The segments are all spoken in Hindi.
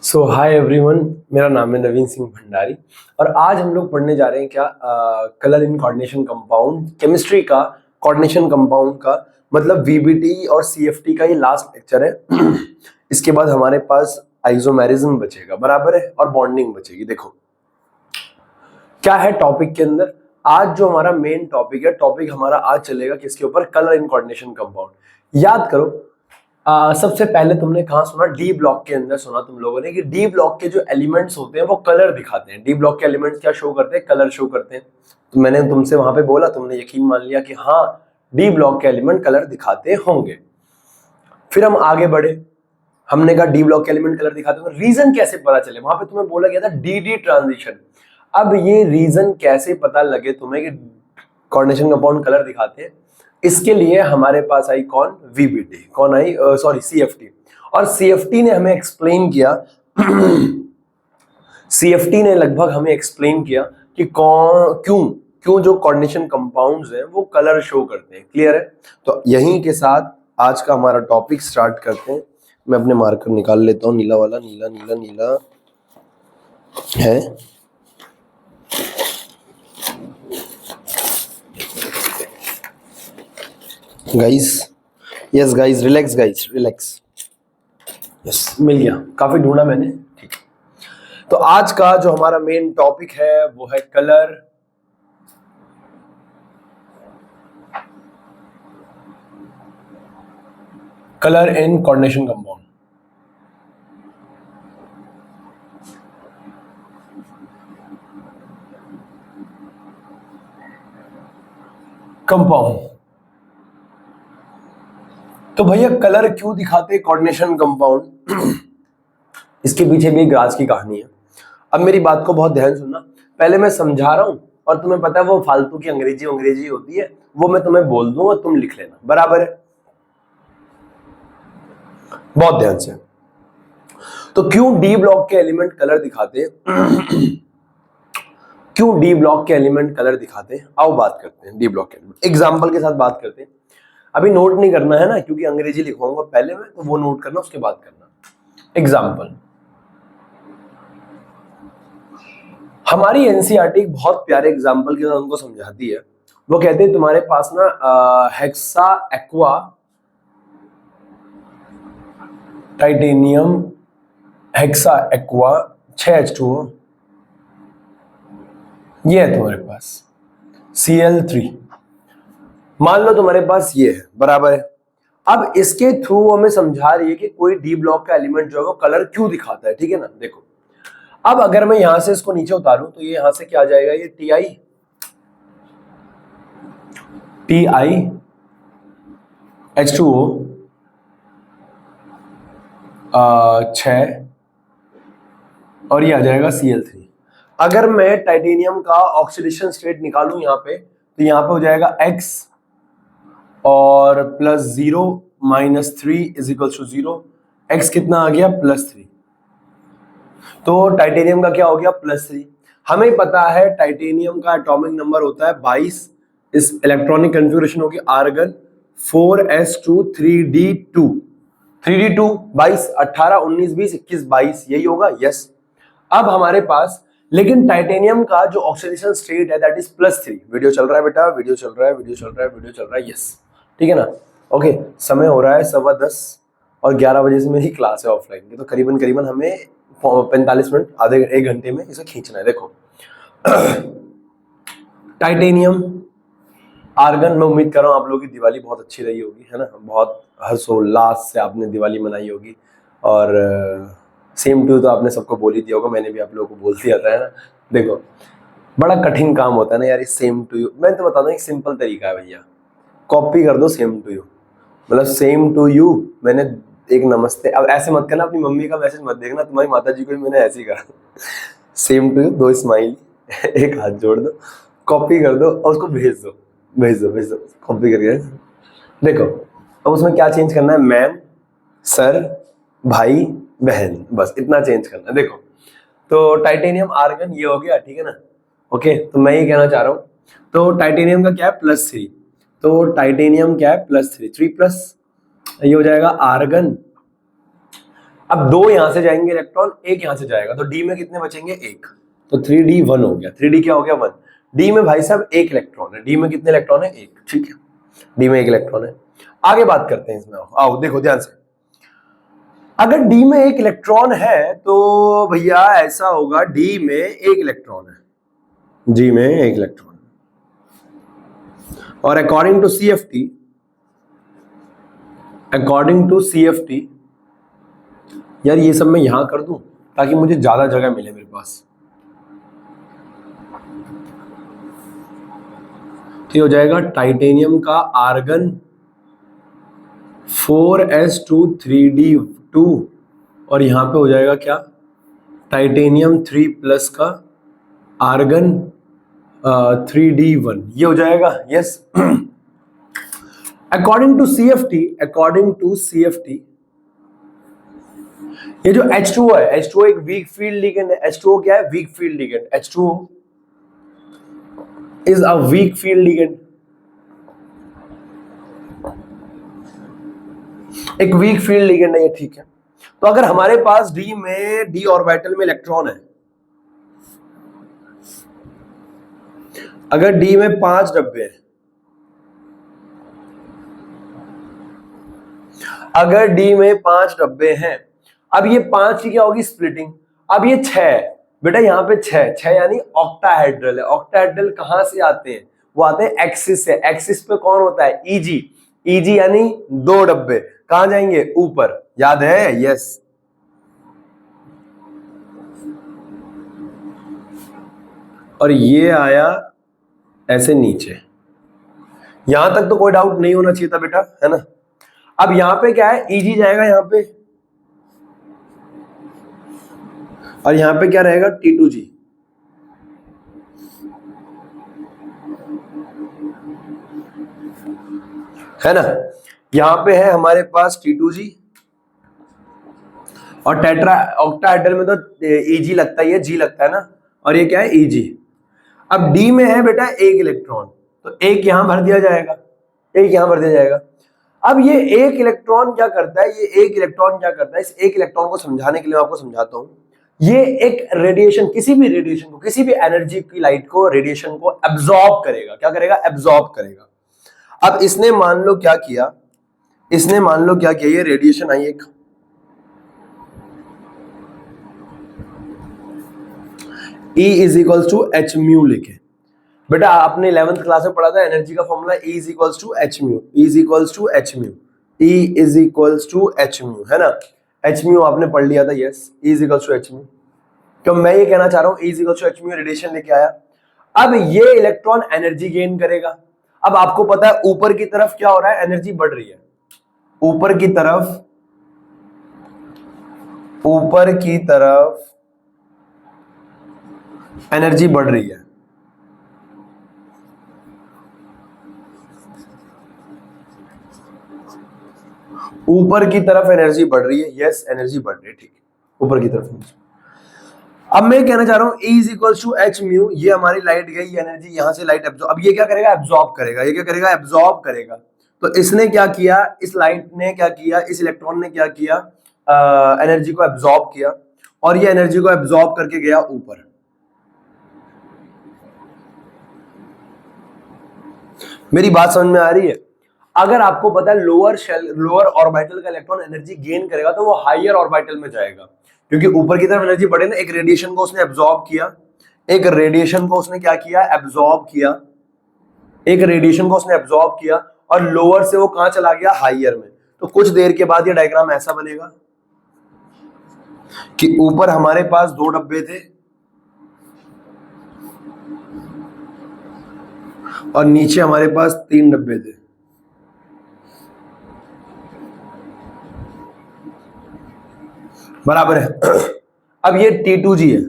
सो हाय एवरीवन, मेरा नाम है नवीन सिंह भंडारी और आज हम लोग पढ़ने जा रहे हैं क्या colour in coordination compound, chemistry का कोऑर्डिनेशन कंपाउंड का मतलब वीबीटी और सीएफटी का ये लास्ट लेक्चर है। इसके बाद हमारे पास आइसोमेरिज्म बचेगा, बराबर है, और बॉन्डिंग बचेगी। देखो क्या है टॉपिक के अंदर। आज जो हमारा मेन टॉपिक है, टॉपिक हमारा आज चलेगा किसके ऊपर? Colour in coordination compound. याद करो, सबसे पहले तुमने कहा सुना? डी ब्लॉक के अंदर सुना तुम लोगों ने कि डी ब्लॉक के जो एलिमेंट्स होते हैं वो कलर दिखाते हैं। डी ब्लॉक के एलिमेंट्स क्या शो करते हैं? कलर शो करते हैं। तो मैंने तुमसे वहां पे बोला, तुमने यकीन मान लिया कि हाँ डी ब्लॉक के एलिमेंट कलर दिखाते होंगे। फिर हम आगे बढ़े, हमने कहा डी ब्लॉक के एलिमेंट कलर दिखाते होंगे, रीजन कैसे पता चले? वहां पे तुम्हें बोला गया था डी डी ट्रांजिशन। अब ये रीजन कैसे पता लगे तुम्हें कि कोऑर्डिनेशन कंपाउंड कलर दिखाते हैं? इसके लिए हमारे पास आई कौन? वीबीटी। कौन आई? Sorry, CFT. और सीएफटी ने हमें एक्सप्लेन किया सीएफटी ने लगभग हमें एक्सप्लेन किया कि कौन क्यों क्यों जो कोऑर्डिनेशन कंपाउंड्स हैं वो कलर शो करते हैं। क्लियर है? तो यहीं के साथ आज का हमारा टॉपिक स्टार्ट करते हैं। मैं अपने मार्कर निकाल लेता हूँ, नीला वाला, नीला नीला नीला है। Guys, yes guys, relax guys, relax. Yes, मिल गया, काफी ढूंढा मैंने। ठीक, तो आज का जो हमारा मेन टॉपिक है वो है कलर इन कोऑर्डिनेशन कंपाउंड। तो भैया कलर क्यों दिखाते कोऑर्डिनेशन कंपाउंड? इसके पीछे भी एक राज की कहानी है। अब मेरी बात को बहुत ध्यान सुनना। पहले मैं समझा रहा हूं और तुम्हें पता है वो फालतू की अंग्रेजी होती है, वो मैं तुम्हें बोल दूं और तुम लिख लेना, बराबर है? बहुत ध्यान से। तो क्यों डी ब्लॉक के एलिमेंट कलर दिखाते क्यों डी ब्लॉक के एलिमेंट कलर दिखाते हैं? आओ बात करते हैं डी ब्लॉक के एलिमेंट, एग्जाम्पल के साथ बात करते हैं। अभी नोट नहीं करना है ना, क्योंकि अंग्रेजी लिखवाऊंगा पहले में, तो वो नोट करना, उसके बाद करना। एग्जाम्पल, हमारी एनसीईआरटी एक बहुत प्यारे एग्जाम्पल के साथ उनको समझाती है। वो कहते हैं तुम्हारे पास ना hexa aqua titanium hexa aqua 6H2O, ये है तुम्हारे पास Cl3। मान लो तुम्हारे पास ये है, बराबर है। अब इसके थ्रू हमें समझा रही है कि कोई डी ब्लॉक का एलिमेंट जो है वो कलर क्यों दिखाता है। ठीक है ना? देखो, अब अगर मैं यहां से इसको नीचे उतारूं तो ये यहां से क्या आ जाएगा? ये Ti H2O 6 और ये आ जाएगा Cl3। अगर मैं टाइटेनियम का ऑक्सीडेशन स्टेट निकालूं यहां पे, तो यहां पे हो जाएगा X और +0 -3 = 0। X कितना आ गया? +3। तो टाइटेनियम का क्या हो गया? +3। हमें पता है टाइटेनियम का एटॉमिक नंबर होता है 22। इस इलेक्ट्रॉनिक कन्फिगरेशन होगी आर्गन 4s2 3d2। 3d2 22, 18 19 20 21 22, यही होगा। यस। अब हमारे पास लेकिन टाइटेनियम का जो ऑक्सीडेशन स्टेट है दैट इज +3। वीडियो चल रहा है बेटा, वीडियो चल रहा है, वीडियो चल रहा है, वीडियो चल रहा है। यस, ठीक है ना? ओके, समय हो रहा है 10:15 और 11 बजे से मेरी क्लास है ऑफलाइन की, तो करीबन हमें 45 मिनट, आधे 1 घंटे में इसे खींचना है। देखो टाइटेनियम आर्गन, मैं उम्मीद कर रहा हूँ आप लोगों की दिवाली बहुत अच्छी रही होगी, है ना? बहुत हर्षोल्लास से आपने दिवाली मनाई होगी और सेम टू तो आपने सबको बोल ही दिया होगा, मैंने भी आप लोगों को बोल दिया था, है ना? देखो बड़ा कठिन काम होता है ना यार, सेम टू यू। मैं तो बता दूं एक सिंपल तरीका है भैया, कॉपी कर दो सेम टू यू। मतलब सेम टू यू, मैंने एक नमस्ते, अब ऐसे मत करना, अपनी मम्मी का मैसेज मत देखना, तुम्हारी माता जी को भी मैंने ऐसे ही कहा। सेम टू यू, 2 स्माइल, एक हाथ जोड़ दो, कॉपी कर दो और उसको भेज दो कॉपी करके। देखो अब उसमें क्या चेंज करना है? मैम, सर, भाई, बहन, बस इतना चेंज करना है। देखो तो टाइटेनियम आर्गन ये हो गया, ठीक है ना? ओके, तो मैं ये कहना चाह रहा हूं, तो टाइटेनियम का क्या है? +3। तो टाइटेनियम क्या है? +3, 3+, ये हो जाएगा आर्गन अब 2 यहां से जाएंगे इलेक्ट्रॉन, 1 यहां से जाएगा, तो डी में कितने बचेंगे? 1। तो 3d 1 हो गया। 3d क्या हो गया? 1। डी में भाई साहब 1 इलेक्ट्रॉन है। डी में कितने इलेक्ट्रॉन है? 1। ठीक है, डी में 1 इलेक्ट्रॉन है। आगे बात करते हैं इसमें। आओ देखो ध्यान से, अगर डी में 1 इलेक्ट्रॉन है तो भैया ऐसा होगा, डी में 1 इलेक्ट्रॉन है, डी में 1 इलेक्ट्रॉन, और अकॉर्डिंग टू CFT, यार ये सब मैं यहां कर दूं ताकि मुझे ज्यादा जगह मिले मेरे पास। तो हो जाएगा टाइटेनियम का आर्गन 4s2 3d2, और यहां पे हो जाएगा क्या? टाइटेनियम 3+ का आर्गन 3d1, ये हो जाएगा। यस, अकॉर्डिंग टू CFT, ये जो H2O है, H2O एक वीक फील्ड लिगेंड है। H2O क्या है? Weak field ligand. H2O is a weak field ligand, एक वीक फील्ड लिगेंड है ये। ठीक है, तो अगर हमारे पास डी ऑर्बिटल में इलेक्ट्रॉन है, अगर डी में 5 डब्बे हैं, अगर डी में 5 डब्बे हैं, अब ये 5 की क्या होगी? स्प्लिटिंग। अब ये 6 बेटा, यहाँ पे 6 यानी ऑक्टाहेड्रल है। ऑक्टाहेड्रल कहां से आते हैं? वो आते हैं एक्सिस से। एक्सिस पे कौन होता है? ईजी यानी 2 डब्बे कहां जाएंगे? ऊपर। याद है? यस। और ये आया ऐसे नीचे। यहां तक तो कोई डाउट नहीं होना चाहिए था बेटा, है ना? अब यहां पे क्या है? ईजी जाएगा यहां पे, और यहां पे क्या रहेगा? T2G। है ना? यहां पे है हमारे पास T2G, और टेट्रा ऑक्टाहेड्रल में तो Eg लगता ही है, G लगता है ना, और ये क्या है? Eg। अब D में है बेटा 1 इलेक्ट्रॉन, तो 1 यहां भर दिया जाएगा, 1 यहां भर दिया जाएगा। अब ये 1 इलेक्ट्रॉन क्या करता है? ये 1 इलेक्ट्रॉन क्या करता है? इस 1 इलेक्ट्रॉन को समझाने के लिए मैं आपको समझाता हूं। ये एक रेडिएशन, किसी भी रेडिएशन को, किसी भी एनर्जी की लाइट को, रेडिएशन को एब्जॉर्ब करेगा। क्या करेगा? एब्जॉर्ब करेगा। अब इसने मान लो क्या किया, ये रेडिएशन आई एक, E is equals to H mu लिखे। बेटा आपने 11th क्लास में पढ़ा था एनर्जी का formula, E is equals to H mu, E is equals to H mu, E is equals to H mu, है ना? एच म्यू आपने पढ़ लिया था। Yes, E is equals to H mu. तो मैं ये कहना चाह रहा हूं, E is equals to H mu, radiation लेके आया। अब ये इलेक्ट्रॉन एनर्जी गेन करेगा। अब आपको पता है ऊपर की तरफ क्या हो रहा है? एनर्जी बढ़ रही है। ऊपर की तरफ एनर्जी बढ़ रही है। ऊपर की तरफ एनर्जी बढ़ रही है। यस, एनर्जी बढ़ रही है। ठीक है, ऊपर की तरफ। अब मैं कहना चाह रहा हूं E is equal to H mu, ये हमारी लाइट गई एनर्जी, यहां से लाइट एब्जॉर्ब। अब ये क्या करेगा? एब्जॉर्ब करेगा। ये क्या करेगा? एब्जॉर्ब करेगा। तो इसने क्या किया? इस लाइट ने क्या किया? इस इलेक्ट्रॉन ने क्या किया? एनर्जी को एब्जॉर्ब किया, और ये एनर्जी को एब्जॉर्ब करके गया ऊपर। मेरी बात समझ में आ रही है? अगर आपको पता है लोअर ऑर्बिटल का इलेक्ट्रॉन एनर्जी गेन करेगा तो वो हायर ऑर्बिटल में जाएगा, क्योंकि ऊपर की तरफ एनर्जी बढ़े ना। एक रेडिएशन को उसने एब्जॉर्ब किया, एक रेडिएशन को उसने क्या किया? एब्जॉर्ब किया। एक रेडिएशन को उसने एब्जॉर्ब किया, और लोअर से वो कहां चला गया? हायर में। तो कुछ देर के बाद ये डायग्राम ऐसा बनेगा कि ऊपर हमारे पास 2 डब्बे थे, और नीचे हमारे पास 3 डब्बे थे। बराबर है? अब ये T2G है,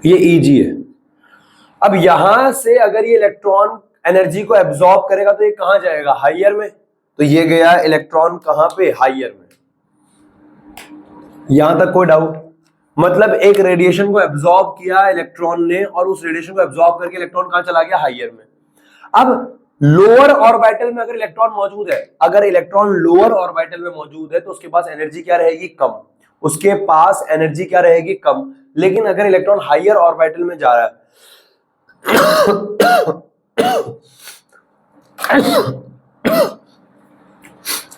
ये Eg है। अब यहां से अगर ये इलेक्ट्रॉन एनर्जी को एब्जॉर्ब करेगा तो ये कहां जाएगा? हायर में। तो ये गया इलेक्ट्रॉन कहां पे? हायर में। यहां तक कोई डाउट? मतलब एक रेडिएशन को एब्जॉर्ब किया इलेक्ट्रॉन ने, और उस रेडिएशन को एब्जॉर्ब करके इलेक्ट्रॉन कहां चला गया? हायर में। अब लोअर ऑर्बिटल में अगर इलेक्ट्रॉन मौजूद है, अगर इलेक्ट्रॉन लोअर ऑर्बिटल में मौजूद है तो उसके पास एनर्जी क्या रहेगी, कम। उसके पास एनर्जी क्या रहेगी, कम। लेकिन अगर इलेक्ट्रॉन हायर ऑर्बिटल में जा रहा है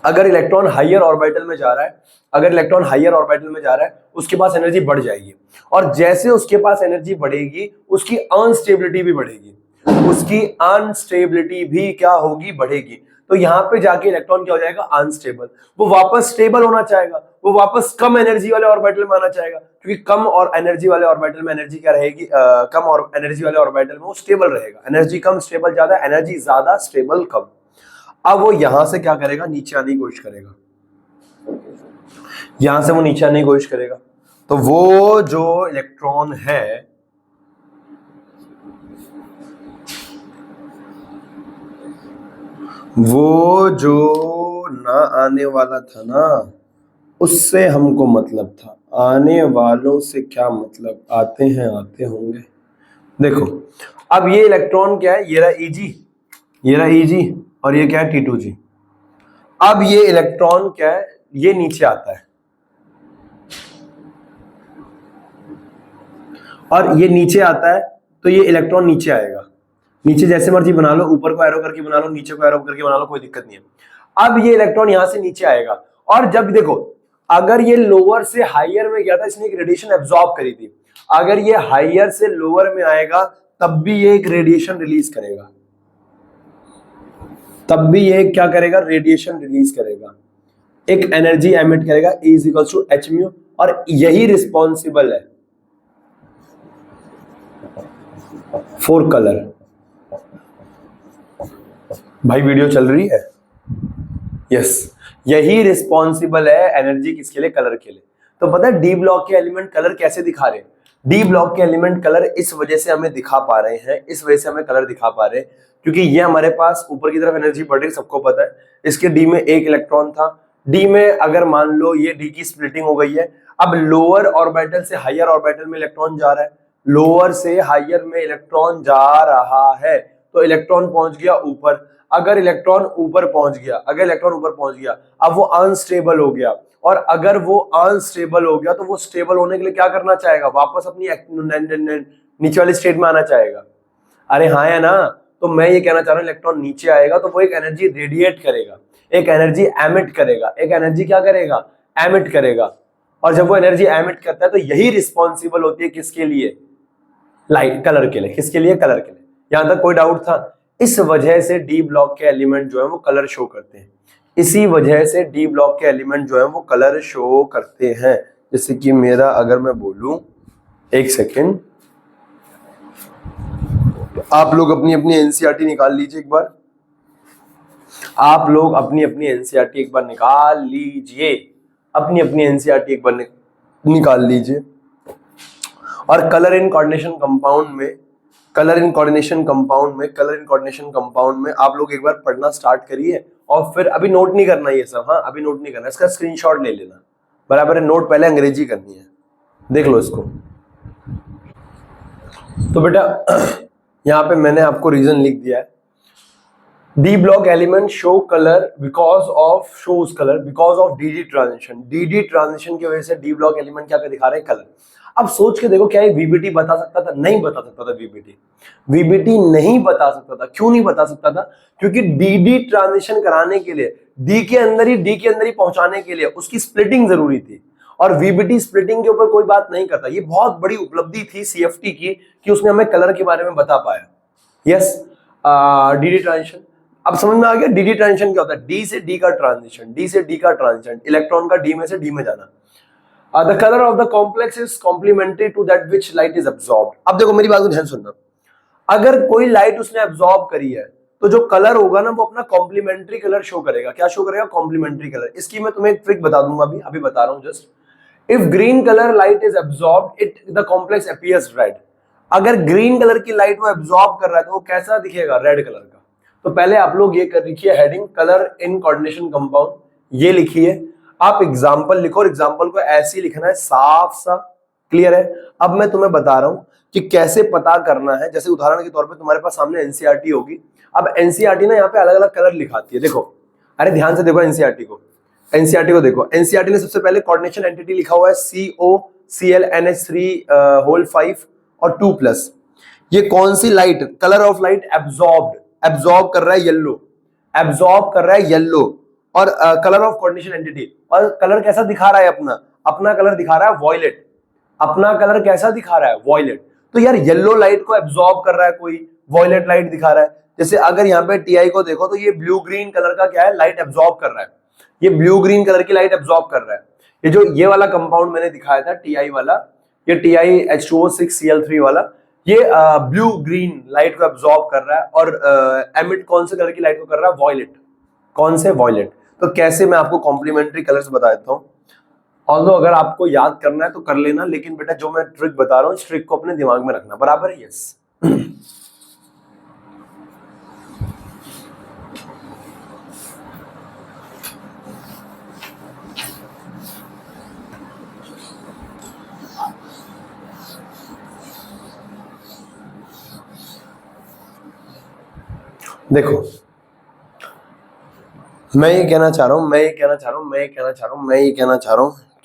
अगर इलेक्ट्रॉन हायर ऑर्बिटल में जा रहा है, अगर इलेक्ट्रॉन हायर ऑर्बिटल में जा रहा है, उसके पास एनर्जी बढ़ जाएगी। और जैसे उसके पास एनर्जी बढ़ेगी, उसकी अनस्टेबिलिटी भी बढ़ेगी, उसकी अनस्टेबिलिटी भी क्या होगी, बढ़ेगी। तो यहां पे जाके इलेक्ट्रॉन क्या हो जाएगा, अनस्टेबल। वो वापस स्टेबल होना चाहेगा, वो वापस कम एनर्जी वाले ऑर्बिटल में आना चाहेगा, क्योंकि कम और एनर्जी वाले ऑर्बिटल में एनर्जी क्या रहेगी, कम और एनर्जी वाले ऑर्बिटल में वो स्टेबल रहेगा। एनर्जी कम स्टेबल ज्यादा, एनर्जी ज्यादा स्टेबल कम। अब वो यहां से क्या करेगा, नीचे आने की कोशिश करेगा, यहां से वो नीचे आने की कोशिश करेगा। तो वो जो इलेक्ट्रॉन है, वो जो ना आने वाला था ना, उससे हमको मतलब था। आने वालों से क्या मतलब, आते हैं आते होंगे। देखो अब ये इलेक्ट्रॉन क्या है, ये रहा Eg, ये रहा Eg, और ये क्या है T2G। अब ये इलेक्ट्रॉन क्या है, ये नीचे आता है, और ये नीचे आता है, तो ये इलेक्ट्रॉन नीचे आएगा। नीचे जैसे मर्जी बना लो, ऊपर को एरो करके बना लो, नीचे को एरो करके बना लो, कोई दिक्कत नहीं है। अब ये इलेक्ट्रॉन यहां से नीचे आएगा, और जब देखो अगर ये लोअर से हायर में गया था, इसने एक रेडिएशन एब्जॉर्ब करी थी। अगर ये हायर से लोअर में आएगा तब भी ये एक रेडिएशन रिलीज करेगा, तब भी ये क्या करेगा, रेडिएशन रिलीज करेगा, एक एनर्जी एमिट करेगा, E = h-μ। और यही रिस्पॉन्सिबल है फॉर कलर। भाई वीडियो चल रही है? यस, यही रिस्पॉन्सिबल है एनर्जी किसके लिए, कलर के लिए। तो पता है डी ब्लॉक के एलिमेंट कलर कैसे दिखा रहे हैं? डी ब्लॉक के एलिमेंट कलर इस वजह से हमें दिखा पा रहे हैं, इस वजह से हमें कलर दिखा पा रहे हैं, क्योंकि ये हमारे पास ऊपर की तरफ एनर्जी बढ़ रही, सबको पता है। इसके डी में एक इलेक्ट्रॉन था, डी में अगर मान लो ये डी की स्प्लिटिंग हो गई है, अब लोअर ऑर्बिटल से हायर ऑर्बिटल में इलेक्ट्रॉन जा रहा है, लोअर से हायर में इलेक्ट्रॉन जा रहा है, तो इलेक्ट्रॉन पहुंच गया ऊपर। अगर इलेक्ट्रॉन ऊपर पहुंच गया, अगर इलेक्ट्रॉन ऊपर पहुंच गया, अब वो अनस्टेबल हो गया, और अगर वो अनस्टेबल हो गया तो वो स्टेबल होने के लिए क्या करना चाहेगा, वापस अपनी नीचे वाली स्टेट में आना चाहेगा। अरे हाँ या ना? तो मैं ये कहना चाह रहा हूँ, इलेक्ट्रॉन नीचे आएगा तो वो एक एनर्जी रेडिएट करेगा, एक एनर्जी एमिट करेगा, एक एनर्जी क्या करेगा, एमिट करेगा। और जब वो एनर्जी एमिट करता है तो यही रिस्पॉन्सिबल होती है किसके लिए, लाइट, कलर के लिए। किसके लिए, कलर के लिए। यहां तक कोई डाउट था? इस वजह से डी ब्लॉक के एलिमेंट जो है वो कलर शो करते हैं, इसी वजह से डी ब्लॉक के एलिमेंट जो है वो कलर शो करते हैं। जैसे कि मेरा अगर मैं बोलूं, एक सेकेंड, आप लोग अपनी अपनी एनसीईआरटी निकाल लीजिए एक बार, आप लोग अपनी अपनी एनसीईआरटी एक बार निकाल लीजिए, अपनी अपनी एनसीईआरटी एक बार निकाल लीजिए। और कलर इन कोऑर्डिनेशन कंपाउंड में, कलर इन कोऑर्डिनेशन कंपाउंड में, कलर इन कोऑर्डिनेशन कंपाउंड में आप लोग एक बार पढ़ना स्टार्ट करिए, और फिर अभी नोट नहीं करना ये सब, हाँ अभी नोट नहीं करना, इसका स्क्रीनशॉट ले लेना, बराबर है। नोट पहले अंग्रेजी करनी है, देख लो इसको। तो बेटा यहाँ पे मैंने आपको रीजन लिख दिया है, D block element show colour because of, shows colour because of D D transition. D D transition की वजह से डी ब्लॉक एलिमेंट क्या दिखा रहे हैं, कलर। अब सोच के देखो, क्या ये वीबीटी बता सकता था? नहीं बता सकता था। वीबीटी नहीं बता सकता था। क्यों नहीं बता सकता था? क्योंकि डी ट्रांजिशन कराने के लिए, डी के अंदर ही पहुंचाने के लिए उसकी स्प्लिटिंग जरूरी थी, और वीबीटी स्प्लिटिंग के ऊपर कोई बात नहीं करता। ये बहुत बड़ी उपलब्धि थी सीएफटी की कि उसने हमें कलर के बारे में बता पाया। यस, डी ट्रांजिशन अब समझ में आ गया। डी ट्रांजिशन क्या होता है? डी से डी का ट्रांजिशन, डी से डी का ट्रांजिशन, इलेक्ट्रॉन का डी में से डी में जाना। The color of the complex is complementary to that which light is absorbed. अब देखो मेरी बात को ध्यान सुनना, अगर कोई लाइट उसने एब्जॉर्ब करी है तो जो कलर होगा ना वो अपना कॉम्प्लीमेंट्री कलर शो करेगा। क्या शो करेगा? Complementary colour. इसकी मैं तुम्हें एक ट्रिक बता दूंगा, अभी बता रहा हूं just. If green colour light is absorbed, it the complex appears red. अगर ग्रीन कलर की लाइट वो एब्जॉर्ब कर रहा है तो वो कैसा दिखेगा? रेड कलर का। तो पहले आप लोग ये कर लिखिए heading, colour in coordination compound, ये लिखिए। आप एग्जाम्पल लिखो, और एग्जाम्पल को ऐसे ही लिखना है, साफ सा, क्लियर है। अब मैं तुम्हें बता रहा हूं कि कैसे पता करना है। जैसे उदाहरण के तौर पे तुम्हारे पास सामने एनसीईआरटी होगी, अब एनसीईआरटी ना यहाँ पे अलग अलग कलर लिखाती है, देखो, अरे ध्यान से देखो एनसीईआरटी को, एनसीईआरटी को देखो। एनसीईआरटी ने सबसे पहले कोऑर्डिनेशन एंटिटी लिखा हुआ है COClNH3 होल 5 और 2+। ये कौन सी light, colour of light absorb कर रहा है येलो, एब्जॉर्ब कर रहा है येलो। और कलर ऑफ कोऑर्डिनेशन एंटिटी, और कलर कैसा दिखा रहा है अपना कलर दिखा रहा है वॉयलेट, अपना कलर कैसा दिखा रहा है वॉयलेट। तो यार येलो लाइट को एब्जॉर्ब कर रहा है कोई, वॉयलेट लाइट दिखा रहा है। जैसे अगर यहाँ पे टीआई को देखो तो ये ब्लू ग्रीन कलर का क्या है, लाइट एब्जॉर्ब कर रहा है, ये ब्लू ग्रीन कलर की लाइट एब्जॉर्ब कर रहा है। ये जो ये वाला कंपाउंड मैंने दिखाया था टीआई वाला, ये TiH2O6Cl3 वाला, ये ब्लू ग्रीन लाइट को एब्जॉर्ब कर रहा है और एमिट कौन से कलर की लाइट को कर रहा है, वॉयलेट। कौन से, वॉयलेट। तो कैसे, मैं आपको कॉम्प्लीमेंट्री कलर्स बता देता हूँ। ऑल्दो अगर आपको याद करना है तो कर लेना, लेकिन बेटा जो मैं ट्रिक बता रहा हूँ इस ट्रिक को अपने दिमाग में रखना, बराबर है? यस। देखो मैं ये कहना चाह रहा हूं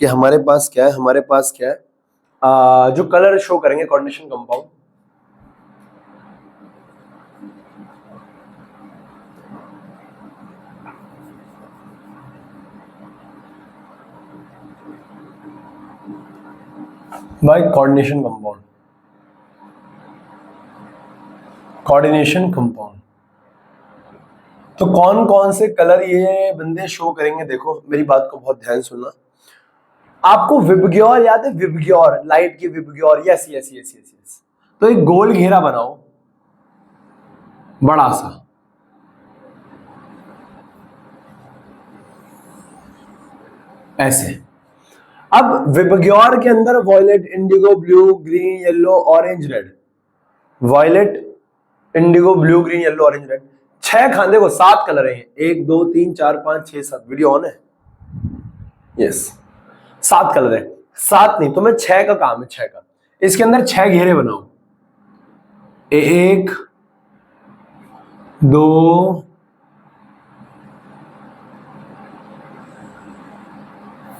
कि हमारे पास क्या है, जो कलर शो करेंगे coordination compound, by coordination compound. तो कौन कौन से कलर ये बंदे शो करेंगे, देखो मेरी बात को बहुत ध्यान सुनना। आपको विबग्योर याद है, विबग्योर, लाइट की VIBGYOR, yes yes yes yes yes. तो एक गोल घेरा बनाओ बड़ा सा, ऐसे। अब विबग्योर के अंदर violet, indigo, blue, green, yellow, orange, red, violet, indigo, blue, green, yellow, orange, red, 6 खाने को 7 कलर हैं, 1 2 3 4 5 6 7। वीडियो ऑन है? यस, 7 कलर है, 7 नहीं, तो मैं 6 का काम है, 6 का। इसके अंदर 6 घेरे बनाओ, 1 2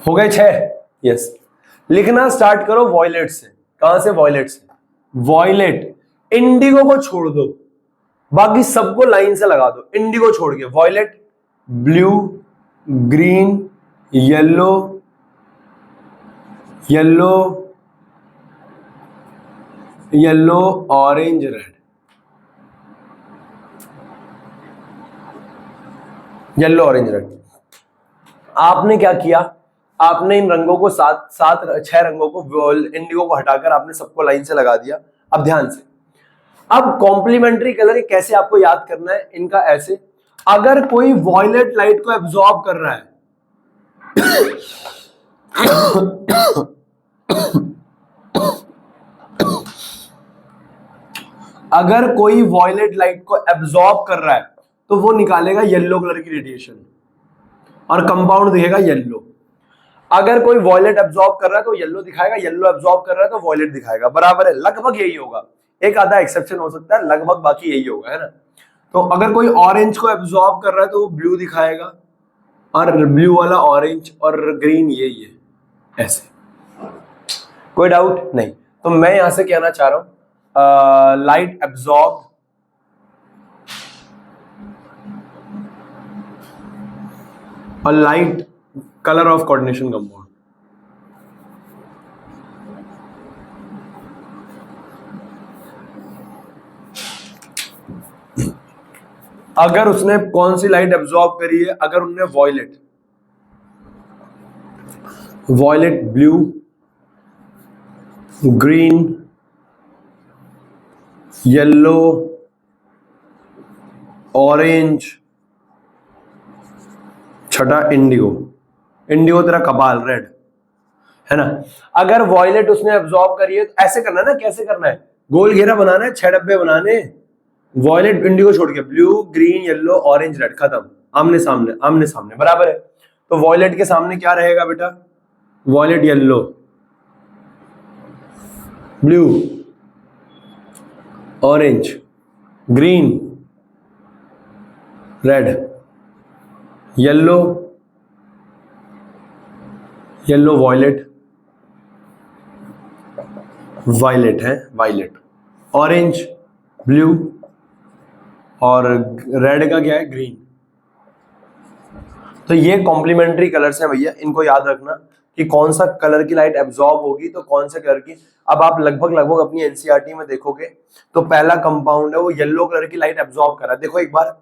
हो गए 6। यस, लिखना स्टार्ट करो वॉयलेट से। कहां से? वॉयलेट से। वॉयलेट, इंडिगो को छोड़ दो, बाकी सबको लाइन से लगा दो, इंडिगो छोड़ के। Violet, blue, green, yellow, yellow, yellow, orange, red, yellow, orange, red. आपने क्या किया, आपने इन रंगों को 6 रंगों को, इंडिगो को हटाकर आपने सबको लाइन से लगा दिया। अब ध्यान से, अब कॉम्प्लीमेंट्री कलर कैसे आपको याद करना है इनका, ऐसे। अगर कोई वॉयलेट लाइट को एब्जॉर्ब कर रहा है अगर कोई वॉयलेट लाइट को एब्जॉर्ब कर रहा है तो वो निकालेगा येलो कलर की रेडिएशन और कंपाउंड दिखेगा येलो। अगर कोई वॉयलेट एब्जॉर्ब कर रहा है तो येलो दिखाएगा, येलो एब्जॉर्ब कर रहा है तो वॉयलेट दिखाएगा, बराबर है? लगभग यही होगा, एक आधा एक्सेप्शन हो सकता है, लगभग बाकी यही होगा, है ना? तो अगर कोई ऑरेंज को एब्जॉर्ब कर रहा है तो वो ब्लू दिखाएगा, और ब्लू वाला ऑरेंज, और ग्रीन ये ऐसे। कोई डाउट नहीं? तो मैं यहां से कहना चाह रहा हूं, लाइट एब्जॉर्ब और light colour of coordination compound. अगर उसने कौन सी लाइट एब्जॉर्ब करी है, अगर उन्होंने violet, blue, green, yellow, orange, छठा इंडिगो, इंडिगो तेरा कपाल, रेड, है ना? अगर वॉयलेट उसने एब्जॉर्ब करी है तो ऐसे करना है ना, कैसे करना है, गोल घेरा बनाना है, 6 डब्बे बनाने, वॉयलेट इंडिगो छोड़ के, blue, green, yellow, orange, red, खत्म, आमने सामने, बराबर है? तो वॉयलेट के सामने क्या रहेगा बेटा? Violet, yellow, blue, orange, green, red, yellow, yellow violet, violet है वायलेट, ऑरेंज, ब्लू, और रेड का क्या है, ग्रीन। तो ये कॉम्प्लीमेंट्री कलर्स हैं भैया, इनको याद रखना कि कौन सा कलर की लाइट एब्जॉर्ब होगी तो कौन से कलर की। अब आप लगभग लगभग अपनी एनसीईआरटी में देखोगे तो पहला कंपाउंड है वो येलो कलर की लाइट एब्जॉर्ब कर रहा है। देखो एक बार,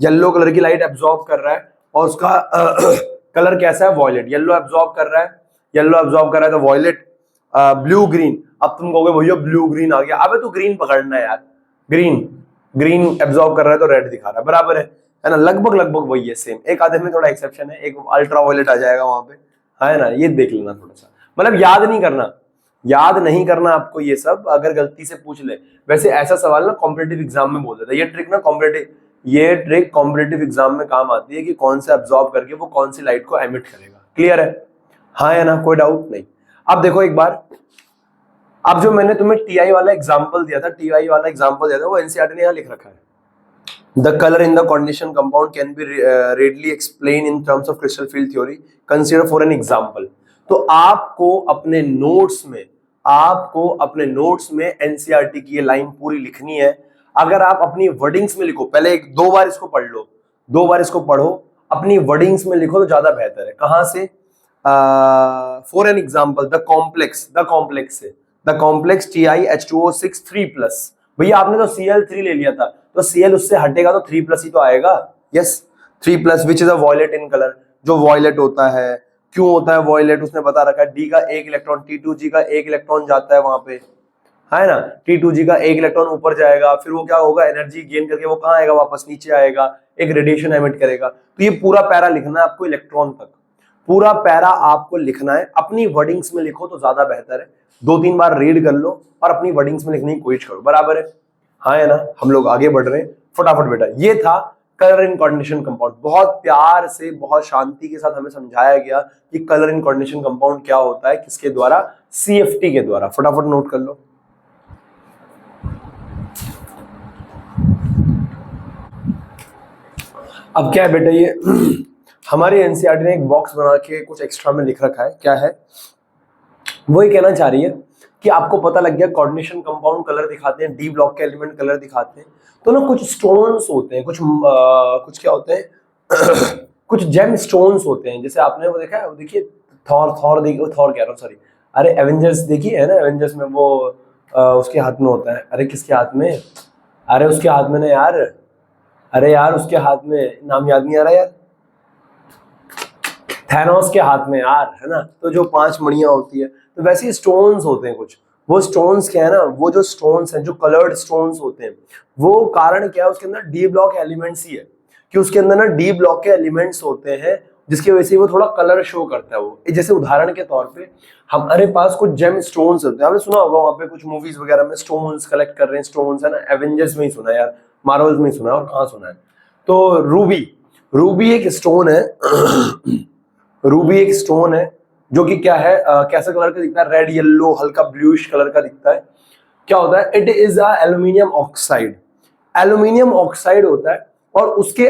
येलो कलर की लाइट एब्जॉर्ब कर रहा है और उसका कलर कैसा है, वॉयलेट। येलो एब्जॉर्ब कर रहा है, येलो एब्जॉर्ब कर रहा है तो वॉयलेट, ब्लू ग्रीन। अब तुम कहोगे भैया ब्लू ग्रीन आ गया, अबे तो ग्रीन पकड़ना है यार, ग्रीन, ग्रीन एब्जॉर्ब कर रहा है तो रेड दिखा रहा है, बराबर है ना। लगभग लगभग वही है सेम, एक आधे में थोड़ा एक्सेप्शन है, एक अल्ट्रा वायलेट आ जाएगा वहां पे, है ना। ये देख लेना थोड़ा सा, मतलब याद नहीं करना, याद नहीं करना आपको ये सब, अगर गलती से पूछ ले। वैसे ऐसा सवाल ना कॉम्पिटेटिव एग्जाम में बोल देता है, ये ट्रिक ना ये ट्रिक कॉम्पिटेटिव एग्जाम में काम आती है कि कौन से एब्जॉर्ब करके वो कौन सी लाइट को एमिट करेगा। क्लियर है, हाँ या ना, कोई डाउट नहीं। अब देखो एक बार, अब जो मैंने तुम्हें टीआई वाला एग्जांपल दिया था, टीआई वाला एग्जांपल दिया था, वो एनसीईआरटी ने यहाँ लिख रखा है। The color in the coordination compound can be readily explained in terms of crystal field theory. Consider for an example. तो आपको अपने नोट्स में एनसीईआरटी की ये लाइन पूरी लिखनी है। अगर आप अपनी वर्डिंग्स में लिखो, पहले एक दो बार इसको पढ़ लो, दो बार इसको पढ़ो, अपनी वर्डिंग्स में लिखो तो ज्यादा बेहतर है। कहां से? For an example, the complex से, द कॉम्प्लेक्स TiH2O6 3+। भैया आपने तो Cl3 ले लिया था, तो Cl उससे हटेगा तो 3+ ही तो आएगा। Yes, 3+, which is a violet in colour. जो वॉयलेट होता है, क्यों होता है वॉयलेट, उसने बता रखा है। डी का एक इलेक्ट्रॉन, T2G का एक इलेक्ट्रॉन जाता है वहां पे, है ना। T2G का एक इलेक्ट्रॉन ऊपर जाएगा, फिर वो क्या होगा, एनर्जी गेन करके वो कहाँ आएगा, वापस नीचे आएगा, एक रेडिएशन एमिट करेगा। तो ये पूरा पैरा लिखना है आपको, इलेक्ट्रॉन तक पूरा पैरा आपको लिखना है। अपनी वर्डिंग्स में लिखो तो ज्यादा बेहतर है, 2-3 बार रीड कर लो और अपनी वर्डिंग्स में लिखने की कोशिश करो, बराबर है, हाँ है ना। हम लोग आगे बढ़ रहे हैं फटाफट बेटा। ये था कलर इन कोऑर्डिनेशन कंपाउंड। बहुत प्यार से, बहुत शांति के साथ हमें समझाया गया कि कलर इन कोऑर्डिनेशन कंपाउंड क्या होता है, किसके द्वारा, CFT के द्वारा। फटाफट नोट कर लो। अब क्या है बेटा, ये हमारी एनसीईआरटी ने एक बॉक्स बना के कुछ एक्स्ट्रा में लिख रखा है। क्या है वो, ये कहना चाह रही है कि आपको पता लग गया कोऑर्डिनेशन कंपाउंड कलर दिखाते हैं, डी ब्लॉक के एलिमेंट कलर दिखाते हैं, तो ना कुछ स्टोन्स होते हैं, कुछ क्या होते हैं कुछ जेम स्टोन्स होते हैं। जैसे आपने वो देखा है, वो देखिए थॉर देखिए, थॉर कह रहा हूँ सॉरी, अरे एवेंजर्स देखिए, है ना, एवेंजर्स में वो उसके हाथ में होता है, अरे किसके हाथ में, अरे उसके हाथ में ना यार, अरे यार उसके हाथ में, नाम याद नहीं आ रहा यार, थैनोस के हाथ में यार, है ना। तो जो 5 मणियां होती है, तो वैसे ही स्टोन्स होते हैं कुछ। वो स्टोन्स क्या है ना, वो जो स्टोन्स हैं, जो कलर्ड स्टोन्स होते हैं, वो कारण क्या है, उसके अंदर डी ब्लॉक एलिमेंट्स ही है, कि उसके अंदर ना डी ब्लॉक के एलिमेंट्स होते हैं, जिसकी वजह से वो थोड़ा कलर शो करता है। वो जैसे उदाहरण के तौर पे हमारे पास कुछ जेम स्टोन्स होते हैं, आपने सुना होगा वहां पे कुछ मूवीज वगैरह में स्टोन्स कलेक्ट कर रहे हैं, स्टोन्स, है ना। एवेंजर्स में ही सुना है यार, मार्वल्स में ही सुना है, और कहाँ सुना है। तो रूबी एक स्टोन है रूबी एक स्टोन है जो कि क्या है, कैसा कलर का दिखता है, रेड येलो हल्का ब्लूइश कलर का दिखता है। क्या होता है, it is a aluminium oxide. Aluminium oxide होता है, और उसके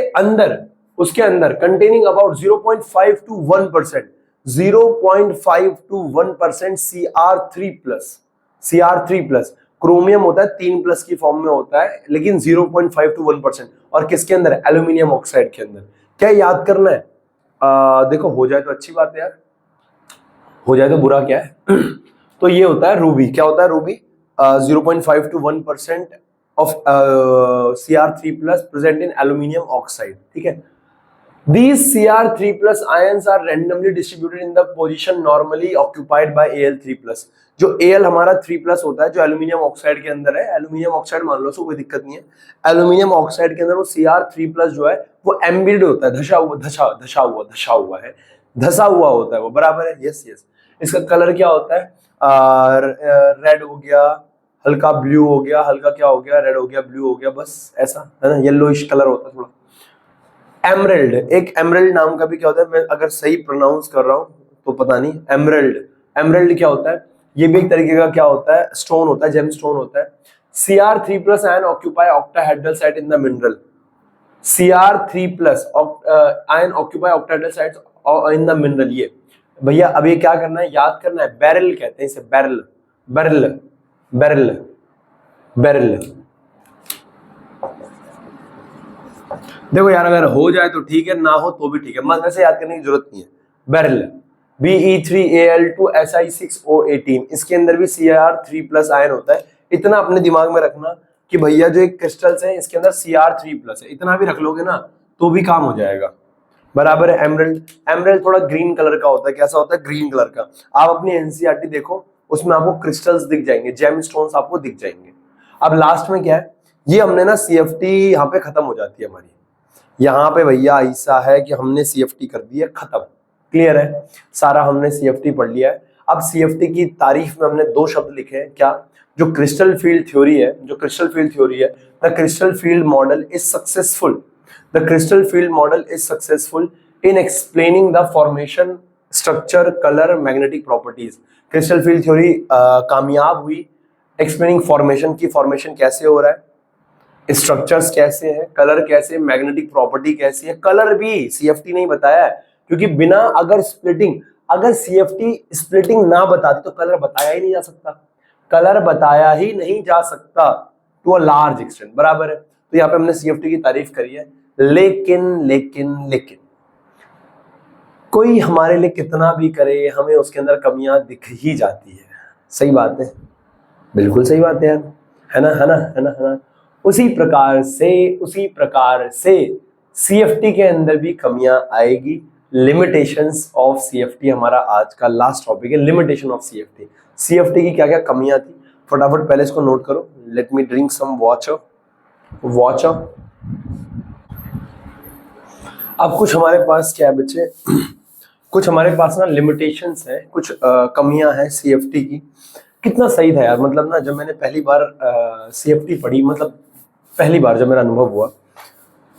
अंदर containing about 0.5 to 1%, 0.5 to 1% Cr3+। Chromium होता है 3+ की फॉर्म में होता है, लेकिन 0.5 to 1%, और किसके अंदर, एल्यूमिनियम ऑक्साइड के अंदर। क्या याद करना है, देखो हो जाए तो अच्छी बात है यार, हो जाए तो बुरा क्या है तो ये होता है रूबी। क्या होता है Ruby, 0.5 to 1% of Cr3+ present in aluminium oxide, ठीक है। These Cr3+ ions are randomly distributed in the position normally occupied by Al3+। जो Al हमारा 3+ होता है, जो एल्यूमिनियम ऑक्साइड के अंदर है, एल्यूमिनियम ऑक्साइड मान लो, सो कोई दिक्कत नहीं है। एल्यूमिनियम ऑक्साइड के अंदर वो Cr3+ जो है वो एम्बेडेड होता है, धसा हुआ होता है वो, बराबर है। यस। इसका कलर क्या होता है, रेड हो गया, हल्का ब्लू हो गया, हल्का क्या हो गया, रेड हो गया, ब्लू हो गया, बस ऐसा, है ना। येलोइश कलर होता है थोड़ा। एमरल्ड, एक एमरल्ड नाम का भी क्या होता है, मैं अगर सही प्रोनाउंस कर रहा हूं तो पता नहीं, एमरल्ड क्या होता है, ये भी एक तरीके का क्या होता है, स्टोन होता है, जेम स्टोन होता है। Cr3+ ion occupy octahedral site in the mineral. Cr3+ ion occupy ऑक्टाइडल sites in the mineral. ये भैया अब ये क्या करना है, याद करना है, बैरल कहते हैं इसे, बैरल बैरल बैरल बैरल। देखो यार अगर हो जाए तो ठीक है, ना हो तो भी ठीक है, मतलब वैसे याद करने की जरूरत नहीं है। बैरल Be3Al2Si6O18, इसके अंदर भी Cr3+ आयन होता है। इतना अपने दिमाग में रखना कि भैया जो एक क्रिस्टल्स है इसके अंदर Cr3+ है, इतना भी रख लोगे ना तो भी काम हो जाएगा। बराबर है। एमरल्ड, एमरल्ड थोड़ा ग्रीन कलर का होता है। कैसा होता है? ग्रीन कलर का। आप अपनी एनसीईआरटी देखो, उसमें आपको क्रिस्टल्स दिख जाएंगे, जेमस्टोन्स आपको दिख जाएंगे। अब लास्ट में क्या है, ये हमने ना सीएफटी यहाँ पे खत्म हो जाती है हमारी। यहाँ पे भैया ऐसा है कि हमने सीएफटी कर दी है खत्म। क्लियर है? सारा हमने सीएफटी पढ़ लिया है। अब सीएफटी की तारीफ में हमने 2 शब्द लिखे हैं। क्या? जो क्रिस्टल फील्ड थ्योरी है, जो क्रिस्टल फील्ड थ्योरी है, the crystal field model is successful, the crystal field model is successful in explaining the formation, structure, colour, magnetic properties. Crystal field theory कामयाब हुई एक्सप्लेनिंग फॉर्मेशन की, फॉर्मेशन कैसे हो रहा है, स्ट्रक्चर्स कैसे हैं, कलर कैसे, मैग्नेटिक प्रॉपर्टी कैसी है। कलर भी सीएफटी नहीं बताया है, क्योंकि बिना अगर सीएफटी स्प्लिटिंग ना बताती तो कलर बताया ही नहीं जा सकता, कलर बताया ही नहीं जा सकता टू अ लार्ज एक्सटेंट। बराबर है? तो यहाँ पे हमने सीएफटी की तारीफ करी है, लेकिन कोई हमारे लिए कितना भी करे, हमें उसके अंदर कमियां दिख ही जाती है। सही बात है, बिल्कुल सही बात है यार, है ना। उसी प्रकार से सीएफटी के अंदर भी कमियां आएगी। लिमिटेशंस ऑफ सीएफटी हमारा आज का लास्ट टॉपिक है, लिमिटेशन ऑफ सीएफटी। सीएफटी की क्या क्या कमियां थी, फटाफट पहले इसको नोट करो। Let me drink some water. अब कुछ हमारे पास क्या है बच्चे, कुछ हमारे पास ना लिमिटेशंस है, कुछ कमियां हैं सीएफटी की। कितना सही था यार, मतलब ना जब मैंने पहली बार सीएफटी पढ़ी, मतलब पहली बार जब मेरा अनुभव हुआ,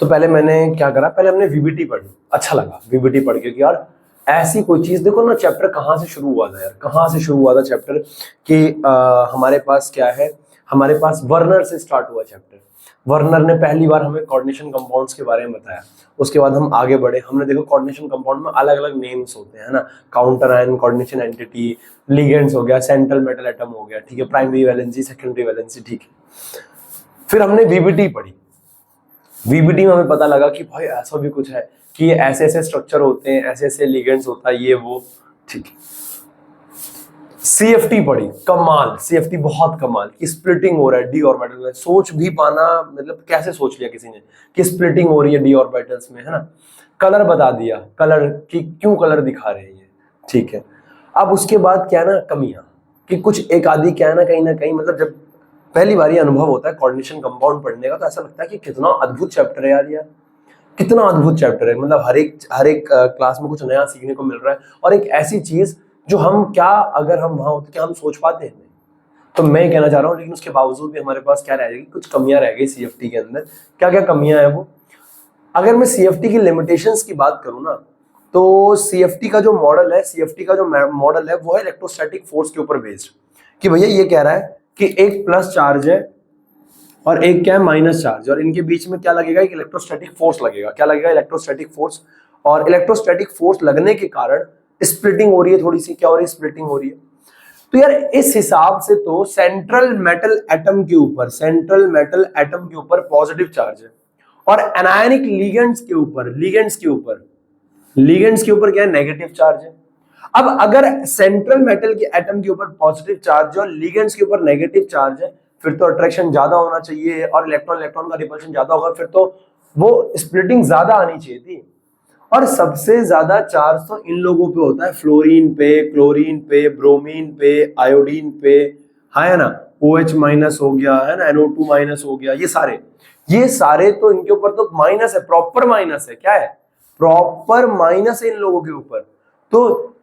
तो पहले मैंने क्या करा, पहले हमने वीबीटी पढ़ी। अच्छा लगा वीबीटी पढ़ के कि यार ऐसी कोई चीज, देखो ना चैप्टर कहाँ से शुरू हुआ था यार, कहाँ से शुरू हुआ था चैप्टर कि हमारे पास क्या है, हमारे पास वर्नर से स्टार्ट हुआ चैप्टर। वर्नर ने पहली बार हमें कोऑर्डिनेशन कंपाउंड्स के बारे में बताया। उसके बाद हम आगे बढ़े, हमने देखो कोऑर्डिनेशन कंपाउंड में अलग अलग नेम्स होते हैं ना, counter ion coordination entity, ligands हो गया, सेंट्रल मेटल एटम हो गया, ठीक है, प्राइमरी वैलेंसी, सेकेंडरी वैलेंसी, ठीक है। फिर हमने वीबीटी पढ़ी। वीबीटी में हमें पता लगा कि भाई ऐसा भी कुछ है कि ये ऐसे ऐसे स्ट्रक्चर होते हैं, ऐसे ऐसे लिगेंड्स होता है, ये वो, ठीक है। सीएफटी पढ़ी, कमाल, सीएफटी बहुत कमाल की स्प्लिटिंग हो रहा है डी ऑर्बिटल में। सोच भी पाना, मतलब कैसे सोच लिया किसी ने कि स्प्लिटिंग हो रही है डी ऑर्बिटल्स में, है ना। कलर बता दिया, कलर की क्यों कलर दिखा रहे हैं ये, ठीक है। अब उसके बाद क्या है ना, कमियां कि कुछ एक आदि क्या है ना कहीं मतलब जब पहली बार ये अनुभव होता है कोऑर्डिनेशन कंपाउंड पढ़ने का, तो ऐसा लगता है कि कितना अद्भुत चैप्टर है यार, कितना अद्भुत चैप्टर है। मतलब हर एक क्लास में कुछ नया सीखने को मिल रहा है, और एक ऐसी चीज जो हम क्या, अगर हम वहां होते क्या हम सोच पाते हैं? तो मैं कहना चाह रहा हूँ, लेकिन उसके बावजूद भी हमारे पास क्या रह गई, कुछ कमियां रह गई सीएफटी के अंदर। क्या क्या कमियां है वो? अगर मैं सीएफटी की लिमिटेशंस की बात करूं ना, तो सीएफटी का जो मॉडल है, सीएफटी का जो मॉडल है वो है इलेक्ट्रोस्टैटिक फोर्स के ऊपर बेस्ड। कि भैया ये कह रहा है कि एक प्लस चार्ज है और एक क्या है, माइनस चार्ज, और इनके बीच में क्या लगेगा, एक इलेक्ट्रोस्टैटिक फोर्स लगेगा। क्या लगेगा? Electrostatic force. और इलेक्ट्रोस्टैटिक फोर्स लगने के कारण स्प्लिटिंग हो रही है, थोड़ी सी क्या हो रही है, स्प्लिटिंग हो रही है। तो यार इस हिसाब से तो सेंट्रल मेटल एटम के ऊपर पॉजिटिव चार्ज है, और एनायनिक लिगेंड्स के ऊपर क्या है, नेगेटिव चार्ज है। अब अगर सेंट्रल मेटल के एटम के ऊपर पॉजिटिव चार्ज है और लिगेंड्स के ऊपर नेगेटिव चार्ज है, फिर तो अट्रैक्शन ज्यादा होना चाहिए और इलेक्ट्रॉन इलेक्ट्रॉन का रिपल्शन ज्यादा होगा, फिर तो वो स्प्लिटिंग ज्यादा आनी चाहिए थी। और सबसे ज्यादा चार्ज तो इन लोगों पे होता है, फ्लोरीन पे, क्लोरीन पे, ब्रोमीन पे, आयोडीन पे, हाँ है ना, OH माइनस हो गया, है ना, NO2 माइनस हो गया, ये सारे तो इनके ऊपर तो माइनस है, प्रॉपर माइनस है। क्या है? प्रॉपर माइनस है इन लोगों के ऊपर। तो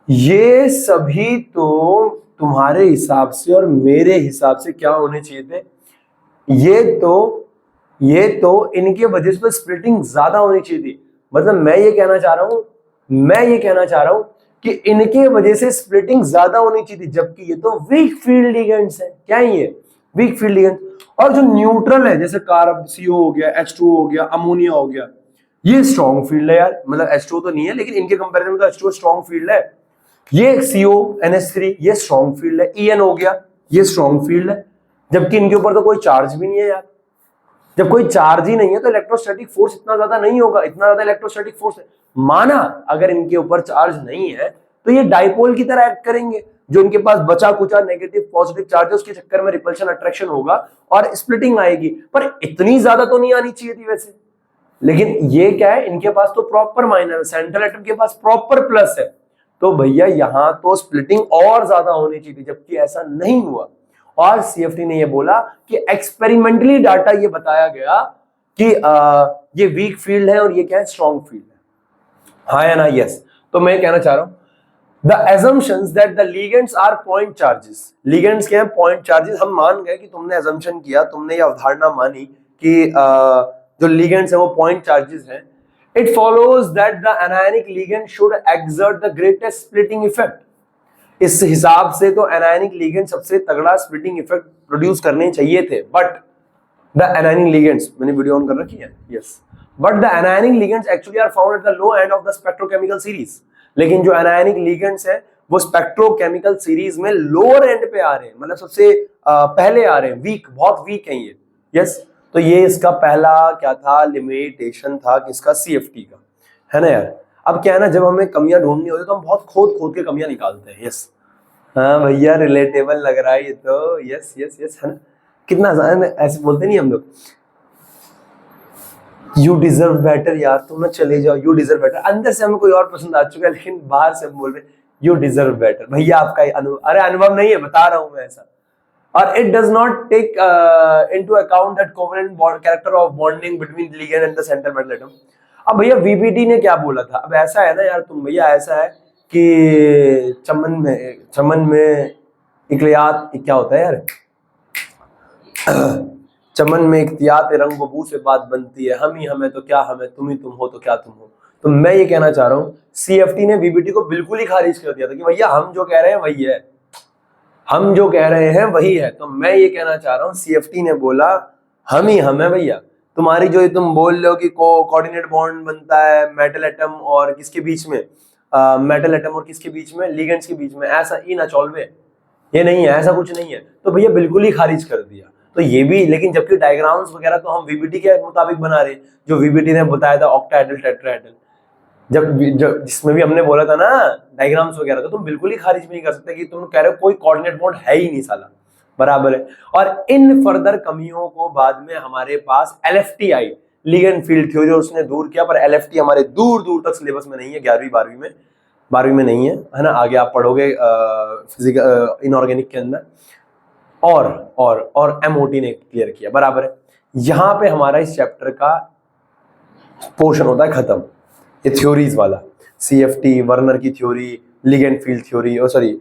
ये सभी तो तुम्हारे हिसाब से और मेरे हिसाब से क्या होने चाहिए थे, ये तो इनके वजह से तो स्प्लिटिंग ज्यादा होनी चाहिए थी। मतलब मैं ये कहना चाह रहा हूं कि इनके वजह से स्प्लिटिंग ज्यादा होनी चाहिए थी, जबकि ये तो वीक फील्ड लिगेंड्स है। क्या है ये? Weak field ligand. और जो न्यूट्रल है जैसे कार्ब CO हो गया, H2O हो गया, अमोनिया हो गया, ये स्ट्रॉन्ग फील्ड है यार, मतलब H2O तो नहीं है लेकिन इनके कंपैरिजन में तो H2O स्ट्रॉन्ग फील्ड है। ये CO NH3 ये स्ट्रॉन्ग फील्ड है, EN हो गया ये स्ट्रॉन्ग फील्ड है, जबकि इनके ऊपर तो कोई चार्ज भी नहीं है यार। जब कोई चार्ज ही नहीं है तो इलेक्ट्रोस्टैटिक फोर्स इतना ज्यादा नहीं होगा, इतना ज्यादा इलेक्ट्रोस्टैटिक फोर्स है। माना अगर इनके ऊपर चार्ज नहीं है तो ये डाइपोल की तरह एक्ट करेंगे, जो इनके पास बचा कुचा नेगेटिव पॉजिटिव चार्ज है उसके चक्कर में रिपल्शन अट्रैक्शन होगा और स्प्लिटिंग आएगी, पर इतनी ज्यादा तो नहीं आनी चाहिए थी वैसे। लेकिन ये क्या है, इनके पास तो प्रॉपर माइनस है, सेंट्रल एटम के पास प्रॉपर प्लस है, तो भैया यहां तो स्प्लिटिंग और ज्यादा होनी चाहिए थी, जबकि ऐसा नहीं हुआ। और CFT ने ये बोला कि एक्सपेरिमेंटली डाटा ये बताया गया कि ये वीक फील्ड है और ये क्या है, स्ट्रॉन्ग फील्ड है। हाँ या ना? यस। तो मैं कहना चाह रहा हूं the assumptions that the ligands are point charges, ligands क्या है, पॉइंट चार्जेस। हम मान गए कि तुमने assumption किया, तुमने ये अवधारणा मानी कि जो ligands है वो पॉइंट चार्जेस हैं। It follows that the anionic ligand should exert the greatest splitting effect। इस हिसाब से तो anionic ligand सबसे तगड़ा splitting effect प्रोड्यूस करने चाहिए थे, बट the anionic ligands, मैंने वीडियो ऑन कर रखी है, yes, but the anionic ligands actually are found at the low end of the spectrochemical series। लेकिन जो anionic ligands है वो स्पेक्ट्रोकेमिकल सीरीज में लोअर एंड पे आ रहे हैं, मतलब सबसे पहले आ रहे हैं, वीक, बहुत वीक हैं ये, यस। तो ये इसका पहला क्या था, लिमिटेशन था किसका, CFT का, है ना यार। अब क्या है ना, जब हमें कमियां ढूंढनी होती है तो हम बहुत खोद खोद के कमियां निकालते हैं, यस। हाँ भैया रिलेटेबल लग रहा है ये तो, यस यस यस, है ना। कितना ऐसे बोलते नहीं हम लोग, यू डिजर्व बेटर यार, तुम ना चले जाओ, यू डिजर्व बेटर। अंदर से हमें कोई और पसंद आ चुका है लेकिन बाहर से हम बोल रहे यू डिजर्व बेटर। भैया आपका अनुभव, अरे अनुभव नहीं है, बता रहा हूं मैं ऐसा। और it does not take into account that covalent character of bonding between ligand and the central metal atom. अब भैया VBT ने क्या बोला था, अब ऐसा है ना यार तुम, भैया ऐसा है कि चमन में इकलियात क्या होता है यार, चमन में इख्तियात रंग बबू से बात बनती है, हम ही हमें तो क्या हमें, तुम ही तुम हो तो क्या तुम हो। तो मैं ये कहना चाह रहा हूं CFT ने VBT को बिल्कुल ही खारिज कर दिया था कि भैया हम जो कह रहे हैं वही है, हम जो कह रहे हैं वही है। तो मैं ये कहना चाह रहा हूं CFT ने बोला हम ही हम है भैया, तुम्हारी जो तुम बोल रहे हो कि कोऑर्डिनेट बॉन्ड बनता है मेटल एटम और किसके बीच में, मेटल एटम और किसके बीच में, लिगेंड्स के बीच में, ऐसा इन अचॉल्वे, ये नहीं है, ऐसा कुछ नहीं है। तो भैया बिल्कुल ही खारिज कर दिया। तो ये भी, लेकिन जबकि डायग्राम्स वगैरह तो हम VBT के मुताबिक बना रहे हैं, जो VBT ने बताया था ऑक्टाहेड्रल टेट्राहेड्रल, जब जिसमें भी हमने बोला था ना डायग्राम्स वगैरह, तो तुम बिल्कुल ही खारिज नहीं कर सकते कि तुम कह रहे हो कोई कोऑर्डिनेट बॉन्ड है ही नहीं साला, बराबर है। और इन फर्दर कमियों को बाद में हमारे पास LFT आई, लिगेंड फील्ड थ्योरी, उसने दूर किया, पर LFT हमारे दूर दूर तक सिलेबस में नहीं है, 11वीं 12वीं में नहीं है ना। आगे आप पढ़ोगे फिजिकल इनऑर्गेनिक के अंदर। और MOT ने क्लियर किया, बराबर है। यहां पे हमारा इस चैप्टर का पोर्शन होता है खत्म, ये थ्योरीज वाला, CFT, वर्नर की थ्योरी, लिगेंड फील्ड थ्योरी, और सॉरी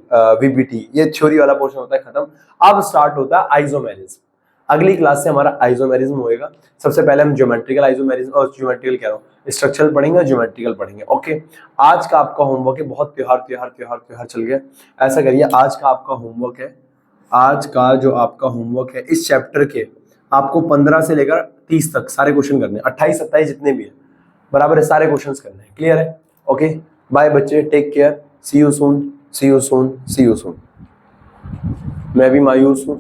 VBT, ये थ्योरी वाला पोर्शन होता है खत्म। अब स्टार्ट होता है आइसोमेरिज्म। अगली क्लास से हमारा आइसोमेरिज्म होएगा। सबसे पहले हम ज्योमेट्रिकल आइसोमेरिज्म, और ज्योमेट्रिकल कह रहा हूँ, स्ट्रक्चरल पढ़ेंगे और ज्योमेट्रिकल पढ़ेंगे। ओके, आज का आपका होमवर्क है, बहुत त्योहार चल गया, ऐसा करिए आज का आपका होमवर्क है, आज का जो आपका होमवर्क है इस चैप्टर के, आपको 15 से लेकर 30 तक सारे क्वेश्चन करने हैं, 28-27 जितने भी हैं, बराबर है, सारे क्वेश्चंस करने हैं। क्लियर है? ओके, बाय बच्चे, take care, see you soon. मैं भी मायूस हूँ